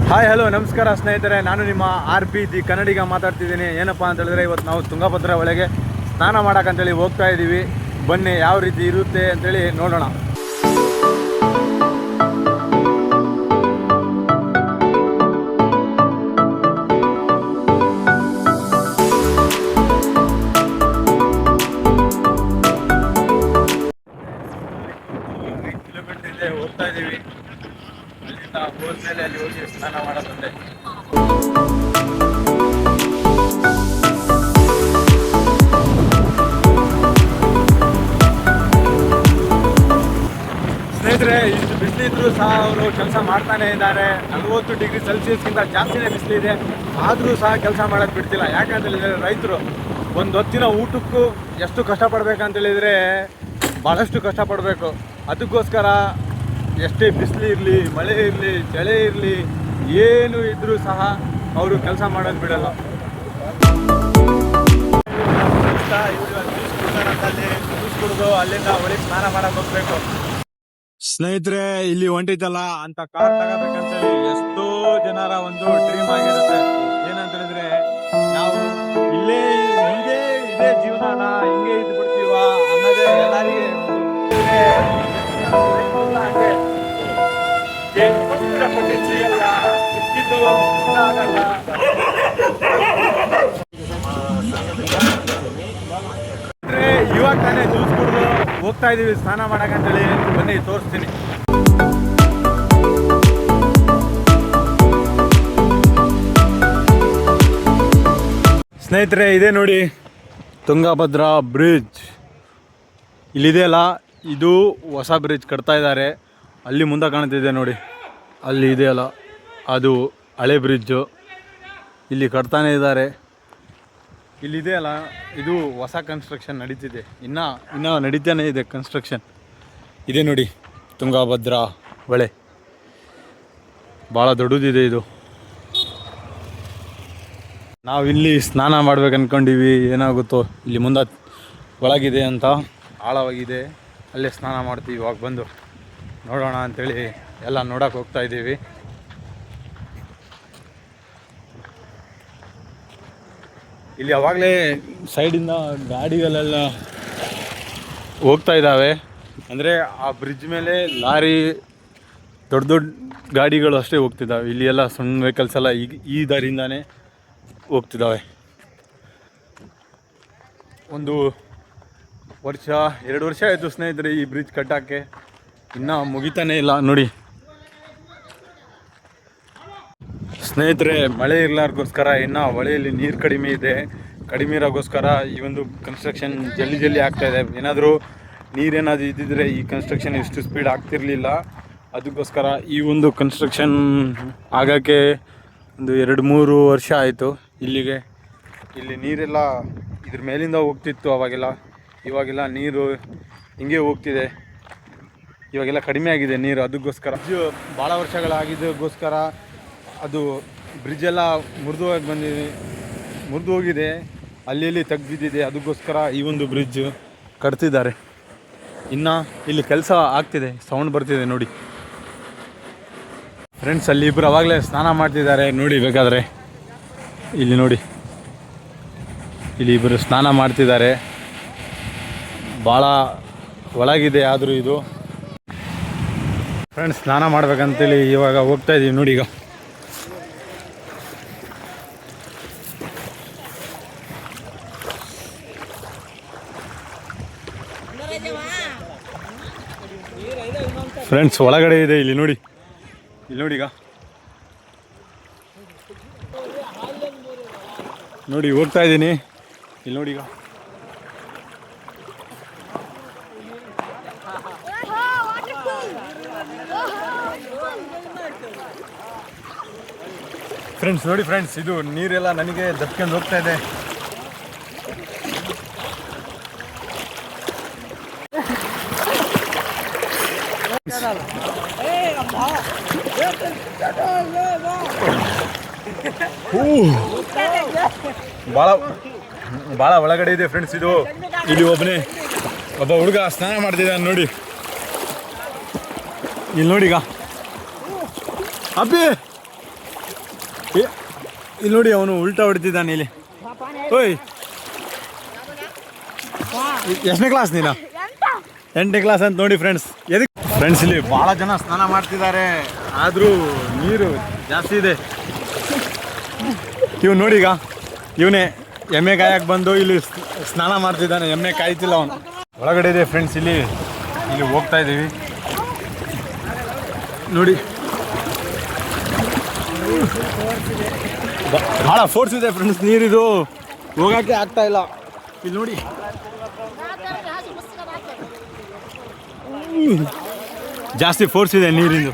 Hi hello ನಮಸ್ಕಾರ ಸ್ನೇಹಿತರೆ, ನಾನು ನಿಮ್ಮ RP ದಿ ಕನ್ನಡಿಗ ಮಾತಾಡ್ತಿದ್ದೀನಿ. ಏನಪ್ಪ ಅಂತ ಹೇಳಿದ್ರೆ ಇವತ್ತು ನಾವು ತುಂಗಭದ್ರಾ ಒಳಗೆ ಸ್ನಾನ ಮಾಡೋಕ್ಕಂತೇಳಿ ಹೋಗ್ತಾ ಇದ್ದೀವಿ. ಬನ್ನಿ ಯಾವ ರೀತಿ ಇರುತ್ತೆ ಅಂತೇಳಿ ನೋಡೋಣ. ಕಿಲೋಮೀಟರ್ ಇದೆ, ಹೋಗ್ತಾ ಇದ್ದೀವಿ. ಅಲ್ಲಿಂದ ಹೋದ್ಮೇಲೆ ಅಲ್ಲಿ ಹೋಗಿ ಸ್ನಾನ ಮಾಡೋದಂತೆ. ಸ್ನೇಹಿತರೆ, ಇಷ್ಟು ಬಿಸಿಲಿದ್ರು ಸಹ ಅವರು ಕೆಲಸ ಮಾಡ್ತಾನೆ ಇದ್ದಾರೆ. 40 ಡಿಗ್ರಿ ಸೆಲ್ಸಿಯಸ್ಗಿಂತ ಜಾಸ್ತಿನೇ ಬಿಸಿಲಿದೆ, ಆದರೂ ಸಹ ಕೆಲಸ ಮಾಡೋದು ಬಿಡ್ತಿಲ್ಲ. ಯಾಕಂತ ಹೇಳಿದರೆ ರೈತರು ಒಂದು ಹೊತ್ತಿನ ಊಟಕ್ಕೂ ಎಷ್ಟು ಕಷ್ಟಪಡಬೇಕಂತೇಳಿದರೆ ಭಾಳಷ್ಟು ಕಷ್ಟಪಡಬೇಕು. ಅದಕ್ಕೋಸ್ಕರ ಎಷ್ಟೇ ಬಿಸಿಲು ಇರಲಿ, ಮಳೆ ಇರಲಿ, ಚಳಿ ಇರಲಿ, ಏನು ಇದ್ದರೂ ಸಹ ಅವರು ಕೆಲಸ ಮಾಡೋದು ಬಿಡಲ್ಲ. ಜ್ಯೂಸ್ ಕುಡಿದು ಅಲ್ಲಿಂದ ಒಳಗೆ ಸ್ನಾನ ಮಾಡೋಕೆ ಹೋಗ್ಬೇಕು. ಸ್ನೇಹಿತರೆ, ಇಲ್ಲಿ ಹೊಂಟಿದ್ದಲ್ಲ ಅಂತ ಕಾರ್ ತಗೋಬೇಕಂತೇಳಿ ಎಷ್ಟೋ ಜನರ ಒಂದು ಡ್ರೀಮ್ ಆಗಿರುತ್ತೆ. ಏನಂತ ಹೇಳಿದ್ರೆ, ನಾವು ಇಲ್ಲೇ ಇದೇ ಜೀವನನ ಹಿಂಗೆ ಇದ್ದು ಬಿಡ್ತೀವ ಅನ್ನೋದೇ ಎಲ್ಲರಿಗೆ ಇವಾಗ ತಾನೇ ಜ್ಯೂಸ್ ಕುಡಿದು ಹೋಗ್ತಾ ಇದೀವಿ ಸ್ನಾನ ಮಾಡಕ್ಕಂತೇಳಿ. ಬನ್ನಿ ತೋರಿಸ್ತೀನಿ. ಸ್ನೇಹಿತರೆ, ಇದೆ ನೋಡಿ ತುಂಗಭದ್ರಾ ಬ್ರಿಡ್ಜ್. ಇಲ್ಲಿದೆಯಲ್ಲ, ಇದು ಹೊಸ ಬ್ರಿಡ್ಜ್ ಕಟ್ತಾ ಇದ್ದಾರೆ. ಅಲ್ಲಿ ಮುಂದೆ ಕಾಣ್ತಿದೆ ನೋಡಿ, ಅಲ್ಲಿ ಇದೆಯಲ್ಲ ಅದು ಹಳೆ ಬ್ರಿಡ್ಜು. ಇಲ್ಲಿ ಕಟ್ತಾನೆ ಇದ್ದಾರೆ. ಇಲ್ಲಿದೆಯಲ್ಲ, ಇದು ಹೊಸ ಕನ್ಸ್ಟ್ರಕ್ಷನ್ ನಡೀತಿದೆ. ಇನ್ನೂ ನಡೀತಾನೆ ಇದೆ ಕನ್ಸ್ಟ್ರಕ್ಷನ್. ಇದೆ ನೋಡಿ ತುಂಗಭದ್ರಾ ಹೊಳೆ, ಭಾಳ ದೊಡ್ಡದಿದೆ ಇದು. ನಾವಿಲ್ಲಿ ಸ್ನಾನ ಮಾಡ್ಬೇಕು ಅಂದ್ಕೊಂಡಿವಿ. ಏನಾಗುತ್ತೋ, ಇಲ್ಲಿ ಮುಂದೆ ಒಳಗಿದೆ ಅಂತ, ಆಳವಾಗಿದೆ, ಅಲ್ಲೇ ಸ್ನಾನ ಮಾಡ್ತೀವಿ. ಇವಾಗ ಬಂದು ನೋಡೋಣ ಅಂಥೇಳಿ ಎಲ್ಲ ನೋಡೋಕೆ ಹೋಗ್ತಾ ಇದ್ದೀವಿ. ಇಲ್ಲಿ ಅವಾಗಲೇ ಸೈಡಿಂದ ಗಾಡಿಗಳೆಲ್ಲ ಹೋಗ್ತಾ ಇದ್ದಾವೆ. ಅಂದರೆ ಆ ಬ್ರಿಡ್ಜ್ ಮೇಲೆ ಲಾರಿ, ದೊಡ್ಡ ದೊಡ್ಡ ಗಾಡಿಗಳು ಅಷ್ಟೇ ಹೋಗ್ತಿದ್ದಾವೆ. ಇಲ್ಲಿ ಎಲ್ಲ ಸಣ್ಣ ವೆಹಿಕಲ್ಸ್ ಎಲ್ಲ ಈ ದಾರಿಯಿಂದಾನೇ ಹೋಗ್ತಿದ್ದಾವೆ. 1-2 ವರ್ಷ ಆಯಿತು ಸ್ನೇಹಿತರೆ ಈ ಬ್ರಿಡ್ಜ್ ಕಟ್ಟೋಕ್ಕೆ. ಇನ್ನೂ ಮುಗಿತಾನೇ ಇಲ್ಲ ನೋಡಿ. ಸ್ನೇಹಿತರೆ, ಮಳೆ ಇರಲಾರ್ಗೋಸ್ಕರ ಇನ್ನು ಹೊಳೆಯಲ್ಲಿ ನೀರು ಕಡಿಮೆ ಇದೆ. ಕಡಿಮೆ ಇರೋಕ್ಕೋಸ್ಕರ ಈ ಒಂದು ಕನ್ಸ್ಟ್ರಕ್ಷನ್ ಜಲ್ದಿ ಆಗ್ತಾಯಿದೆ. ಏನಾದರೂ ನೀರೇನಾದರೂ ಇದ್ದಿದ್ರೆ ಈ ಕನ್ಸ್ಟ್ರಕ್ಷನ್ ಇಷ್ಟು ಸ್ಪೀಡ್ ಆಗ್ತಿರಲಿಲ್ಲ. ಅದಕ್ಕೋಸ್ಕರ ಈ ಒಂದು ಕನ್ಸ್ಟ್ರಕ್ಷನ್ ಆಗೋಕ್ಕೆ ಒಂದು 2-3 ವರ್ಷ ಆಯಿತು. ಇಲ್ಲಿ ನೀರೆಲ್ಲ ಇದ್ರ ಮೇಲಿಂದ ಹೋಗ್ತಿತ್ತು ಇವಾಗೆಲ್ಲ ನೀರು ಹಿಂಗೆ ಹೋಗ್ತಿದೆ. ಇವಾಗೆಲ್ಲ ಕಡಿಮೆ ಆಗಿದೆ ನೀರು. ಅದಕ್ಕೋಸ್ಕರ ಭಾಳ ವರ್ಷಗಳಾಗಿದ್ದಕ್ಕೋಸ್ಕರ ಅದು ಬ್ರಿಡ್ಜೆಲ್ಲ ಮುರಿದು ಹೋಗಿದೆ, ಅಲ್ಲಿ ತೆಗ್ದಿದೆ. ಅದಕ್ಕೋಸ್ಕರ ಈ ಒಂದು ಬ್ರಿಡ್ಜ್ ಕಟ್ತಿದ್ದಾರೆ. ಇನ್ನು ಇಲ್ಲಿ ಕೆಲಸ ಆಗ್ತಿದೆ, ಸೌಂಡ್ ಬರ್ತಿದೆ ನೋಡಿ. ಫ್ರೆಂಡ್ಸ್, ಅಲ್ಲಿ ಇಬ್ಬರು ಅವಾಗಲೇ ಸ್ನಾನ ಮಾಡ್ತಿದ್ದಾರೆ ನೋಡಿ. ಬೇಕಾದರೆ ಇಲ್ಲಿ ನೋಡಿ, ಇಲ್ಲಿ ಇಬ್ಬರು ಸ್ನಾನ ಮಾಡ್ತಿದ್ದಾರೆ. ಭಾಳ ಒಳಗಿದೆ ಆದರೂ ಇದು. ಫ್ರೆಂಡ್ಸ್, ಸ್ನಾನ ಮಾಡ್ಬೇಕಂತೇಳಿ ಇವಾಗ ಹೋಗ್ತಾ ಇದ್ದೀವಿ ನೋಡಿ. ಈಗ ಫ್ರೆಂಡ್ಸ್, ಒಳಗಡೆ ಇದೆ. ಇಲ್ಲಿ ನೋಡಿ ಈಗ ನೋಡಿ ಹೋಗ್ತಾ ಇದ್ದೀನಿ. ಇಲ್ಲಿ ನೋಡಿ ಈಗ ಫ್ರೆಂಡ್ಸ್ ನೋಡಿ. ಫ್ರೆಂಡ್ಸ್, ಇದು ನೀರೆಲ್ಲ ನನಗೆ ದಬ್ಕೊಂಡು ಹೋಗ್ತಾ ಇದೆ. ಭಾಳ ಒಳಗಡೆ ಇದೆ ಫ್ರೆಂಡ್ಸ್ ಇದು. ಇಲ್ಲಿ ಒಬ್ಬ ಹುಡುಗ ಸ್ನಾನ ಮಾಡ್ತಿದ್ದಾನೆ ನೋಡಿ. ಇಲ್ಲಿ ನೋಡಿ ಈಗ ಅಪ್ಪಿ ಇಲ್ಲಿ ನೋಡಿ ಅವನು ಉಲ್ಟಾ ಹೊಡಿತಿದ್ದಾನೆ ಇಲ್ಲಿ. ಓಯ್ ಎಷ್ಟನೇ ಕ್ಲಾಸ್ ನೀನು? 8ನೇ ಕ್ಲಾಸ್ ಅಂತ ನೋಡಿ ಫ್ರೆಂಡ್ಸ್. ಎದಕ್ಕೆ ಫ್ರೆಂಡ್ಸ್ ಇಲ್ಲಿ ಭಾಳ ಜನ ಸ್ನಾನ ಮಾಡ್ತಿದ್ದಾರೆ, ಆದರೂ ನೀರು ಜಾಸ್ತಿ ಇದೆ. ಇವ್ನು ನೋಡಿ ಈಗ ಇವನೇ ಎಮ್ಮೆ ಕಾಯಕ್ಕೆ ಬಂದು ಇಲ್ಲಿ ಸ್ನಾನ ಮಾಡ್ತಿದ್ದಾನೆ. ಎಮ್ಮೆ ಕಾಯ್ತಿಲ್ಲ ಅವನು. ಒಳಗಡೆ ಇದೆ ಫ್ರೆಂಡ್ಸ್. ಇಲ್ಲಿ ಹೋಗ್ತಾ ಇದ್ದೀವಿ ನೋಡಿ. ಭಾಳ ಫೋರ್ಸ್ ಇದೆ ಫ್ರೆಂಡ್ಸ್. ನೀರಿದು ಹೋಗೋಕ್ಕೆ ಆಗ್ತಾ ಇಲ್ಲ. ಇಲ್ಲಿ ನೋಡಿ ಜಾಸ್ತಿ ಫೋರ್ಸ್ ಇದೆ ನೀರಿಂದು.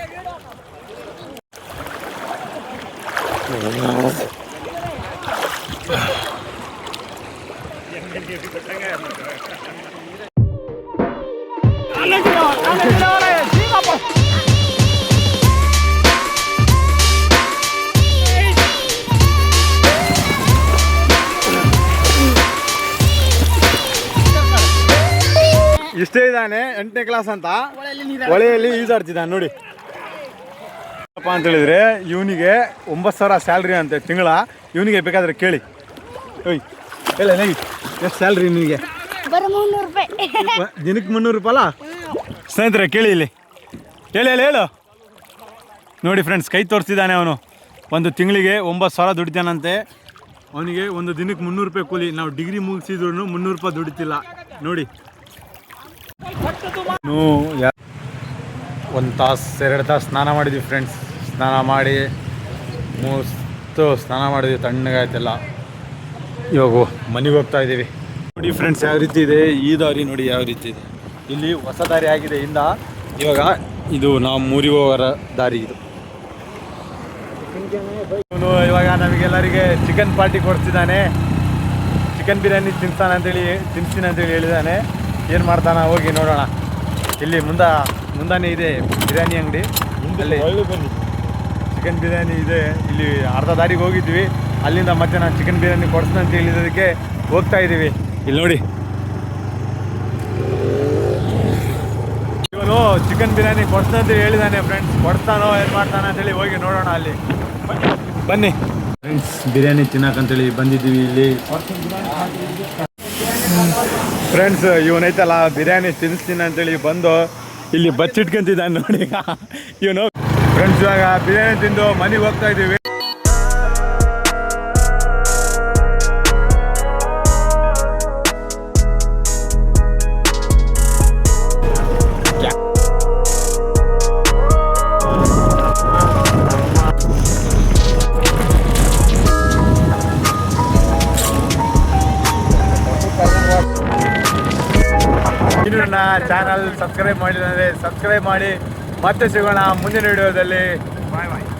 ಇಷ್ಟೇ ಇದ್ದಾನೆ 8ನೇ ಕ್ಲಾಸ್ ಅಂತ ಹೊಳೆಯಲ್ಲಿ ಈಜಾಡ್ತಿದ್ದಾನೆ ನೋಡಿ. ಏನಪ್ಪ ಅಂತ ಹೇಳಿದ್ರೆ ಇವನಿಗೆ 9,000 ಸ್ಯಾಲ್ರಿ ಅಂತೆ ತಿಂಗಳ. ಇವನಿಗೆ ಬೇಕಾದ್ರೆ ಕೇಳಿ. ಓಯ್ ಹೇಳ ಎಷ್ಟು ಸ್ಯಾಲ್ರಿ ನಿನಗೆ? ದಿನಕ್ಕೆ 300 ರೂಪಾಯಿ ಅಲ್ಲ ಸ್ನೇಹಿತರೆ? ಕೇಳಿ ಇಲ್ಲಿ ಹೇಳು ನೋಡಿ ಫ್ರೆಂಡ್ಸ್. ಕೈ ತೋರಿಸ್ತಿದ್ದಾನೆ ಅವನು. ಒಂದು ತಿಂಗಳಿಗೆ 9,000 ದುಡಿತಾನಂತೆ. ಅವನಿಗೆ ಒಂದು ದಿನಕ್ಕೆ 300 ರೂಪಾಯಿ ಕೂಲಿ. ನಾವು ಡಿಗ್ರಿ ಮುಗಿಸಿದ್ರು 300 ರೂಪಾಯಿ ದುಡಿತಿಲ್ಲ ನೋಡಿ. 1 ತಾಸು 2 ತಾಸು ಸ್ನಾನ ಮಾಡಿದ್ವಿ ಫ್ರೆಂಡ್ಸ್. ಸ್ನಾನ ಮಾಡಿ ಸ್ನಾನ ಮಾಡಿದ್ವಿ, ತಣ್ಣಗಾಯ್ತೆಲ್ಲ. ಇವಾಗ ಮನೆಗೆ ಹೋಗ್ತಾ ಇದ್ದೀವಿ ನೋಡಿ ಫ್ರೆಂಡ್ಸ್. ಯಾವ ರೀತಿ ಇದೆ ಈ ದಾರಿ ನೋಡಿ, ಯಾವ ರೀತಿ ಇದೆ. ಇಲ್ಲಿ ಹೊಸ ದಾರಿ ಆಗಿದೆ ಇಂದ. ಇವಾಗ ಇದು ನಾವು ಮೂರಿಗೆ ಹೋಗೋರ ದಾರಿ ಇದು. ಇವಾಗ ನಮಗೆಲ್ಲರಿಗೆ ಚಿಕನ್ ಪಾರ್ಟಿ ಕೊಡ್ತಿದ್ದಾನೆ. ಚಿಕನ್ ಬಿರಿಯಾನಿ ತಿನ್ಸ್ತೀನಿ ಅಂತೇಳಿ ಹೇಳಿದ್ದಾನೆ. ಏನು ಮಾಡ್ತಾನ ಹೋಗಿ ನೋಡೋಣ. ಇಲ್ಲಿ ಮುಂದಾನೆ ಇದೆ ಬಿರಿಯಾನಿ ಅಂಗಡಿ. ಅಲ್ಲಿ ಚಿಕನ್ ಬಿರಿಯಾನಿ ಇದೆ. ಇಲ್ಲಿ ಅರ್ಧ ದಾರಿಗೆ ಹೋಗಿದ್ವಿ. ಅಲ್ಲಿಂದ ಮತ್ತೆ ನಾನು ಚಿಕನ್ ಬಿರಿಯಾನಿ ಕೊಡ್ಸ್ತೀನಿ ಅಂತ ಹೇಳಿದ್ದಕ್ಕೆ ಹೋಗ್ತಾ ಇದ್ದೀವಿ. ಇಲ್ಲಿ ನೋಡಿ ಇವನು ಚಿಕನ್ ಬಿರಿಯಾನಿ ಕೊಡ್ಸ್ತೀನಿ ಅಂತ ಹೇಳಿದ್ದಾನೆ ಫ್ರೆಂಡ್ಸ್. ಕೊಡ್ತಾನೋ ಏನು ಮಾಡ್ತಾನೆ ಅಂತೇಳಿ ಹೋಗಿ ನೋಡೋಣ. ಅಲ್ಲಿ ಬನ್ನಿ ಫ್ರೆಂಡ್ಸ್. ಬಿರಿಯಾನಿ ತಿನ್ನಕಂತೇಳಿ ಬಂದಿದ್ದೀವಿ ಇಲ್ಲಿ ಫ್ರೆಂಡ್ಸ್. ಇವನೈತಲ್ಲ ಬಿರಿಯಾನಿ ತಿನ್ನಿಸ್ತೀನಿ ಅಂತೇಳಿ ಬಂದು ಇಲ್ಲಿ ಬಚ್ಚಿಟ್ಕೊಂತಿದ್ದಾನೆ ನೋಡಿ ಇವನು ಫ್ರೆಂಡ್ಸ್. ಇವಾಗ ಬಿರಿಯಾನಿ ತಿಂದು ಮನೆಗೆ ಹೋಗ್ತಾ ಇದ್ದೀವಿ. ಇನ್ನು ನನ್ನ ಚಾನಲ್ ಸಬ್ಸ್ಕ್ರೈಬ್ ಮಾಡಿದ್ರೆ ಸಬ್ಸ್ಕ್ರೈಬ್ ಮಾಡಿ. ಮತ್ತೆ ಸಿಗೋಣ ಮುಂದಿನ ವಿಡಿಯೋದಲ್ಲಿ. ಬಾಯ್ ಬಾಯ್.